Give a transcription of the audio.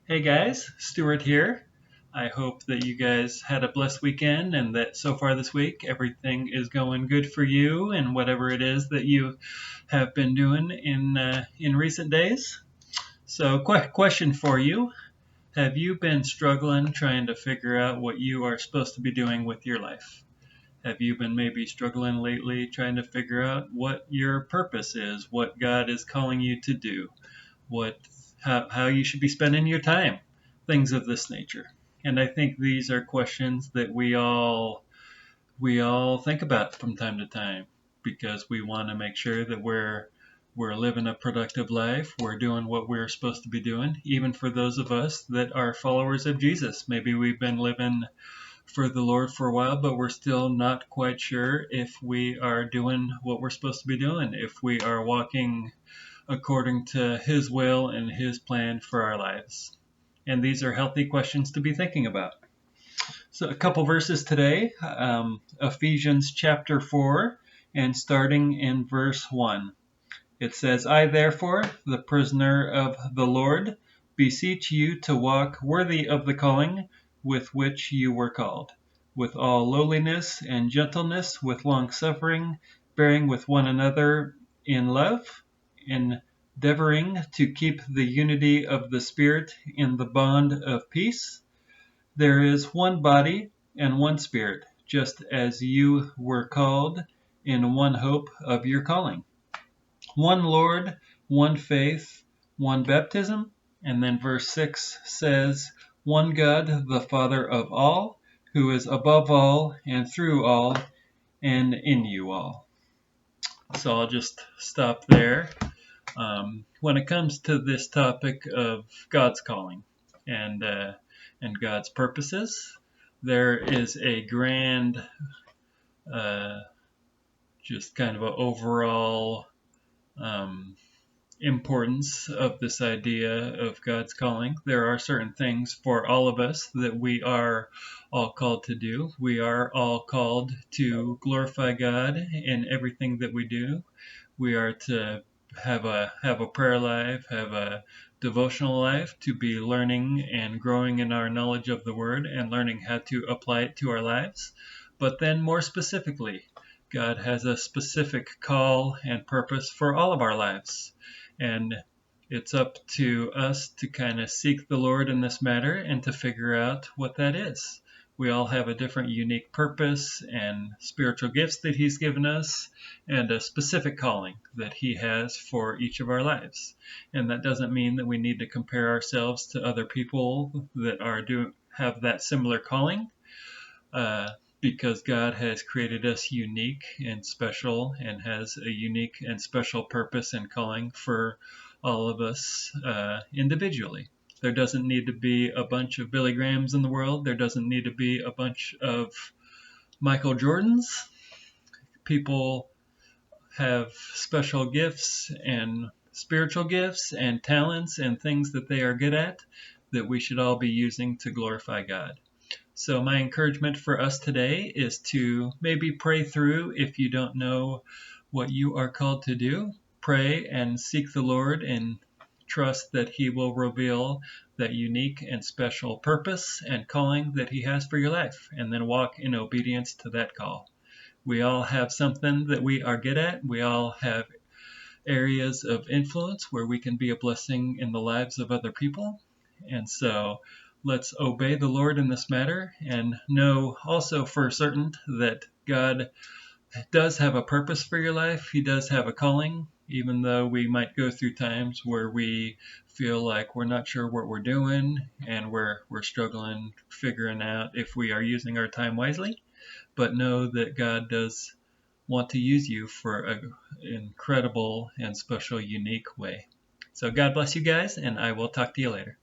Hey guys, Stuart here. I hope that you guys had a blessed weekend and that so far this week everything is going good for you and whatever it is that you have been doing in recent days. So, question for you: have you been struggling trying to figure out what you are supposed to be doing with your life? Have you been maybe struggling lately trying to figure out what your purpose is, what God is calling you to do? what how you should be spending your time, things of this nature. And I think these are questions that we all think about from time to time because we want to make sure that we're living a productive life. We're doing what we're supposed to be doing, even for those of us that are followers of Jesus. Maybe we've been living for the Lord for a while, but we're still not quite sure if we are doing what we're supposed to be doing, if we are walking according to His will and His plan for our lives. And these are healthy questions to be thinking about. So, a couple verses today, Ephesians chapter 4, and starting in verse 1. It says, I, therefore, the prisoner of the Lord, beseech you to walk worthy of the calling with which you were called, with all lowliness and gentleness, with long suffering, bearing with one another in love, endeavoring to keep the unity of the Spirit in the bond of peace. There is one body and one Spirit, just as you were called in one hope of your calling, one Lord, one faith, one baptism. And then verse 6 says, one God, the Father of all, who is above all and through all and in you all. So I'll just stop there. When it comes to this topic of God's calling and God's purposes, there is a grand, uh, just kind of an overall um, importance of this idea of God's calling. There are certain things for all of us that we are all called to do. We are all called to glorify God in everything that we do. We are to have a prayer life, have a devotional life, to be learning and growing in our knowledge of the Word and learning how to apply it to our lives. But then more specifically, God has a specific call and purpose for all of our lives. And it's up to us to kind of seek the Lord in this matter and to figure out what that is. We all have a different unique purpose and spiritual gifts that He's given us and a specific calling that He has for each of our lives. And that doesn't mean that we need to compare ourselves to other people that have that similar calling. Because God has created us unique and special and has a unique and special purpose and calling for all of us individually. There doesn't need to be a bunch of Billy Grahams in the world. There doesn't need to be a bunch of Michael Jordans. People have special gifts and spiritual gifts and talents and things that they are good at that we should all be using to glorify God. So my encouragement for us today is to maybe pray through if you don't know what you are called to do. Pray and seek the Lord and trust that He will reveal that unique and special purpose and calling that He has for your life, and then walk in obedience to that call. We all have something that we are good at. We all have areas of influence where we can be a blessing in the lives of other people. And so let's obey the Lord in this matter and know also for certain that God does have a purpose for your life. He does have a calling, even though we might go through times where we feel like we're not sure what we're doing and we're struggling figuring out if we are using our time wisely. But know that God does want to use you for an incredible and special, unique way. So God bless you guys, and I will talk to you later.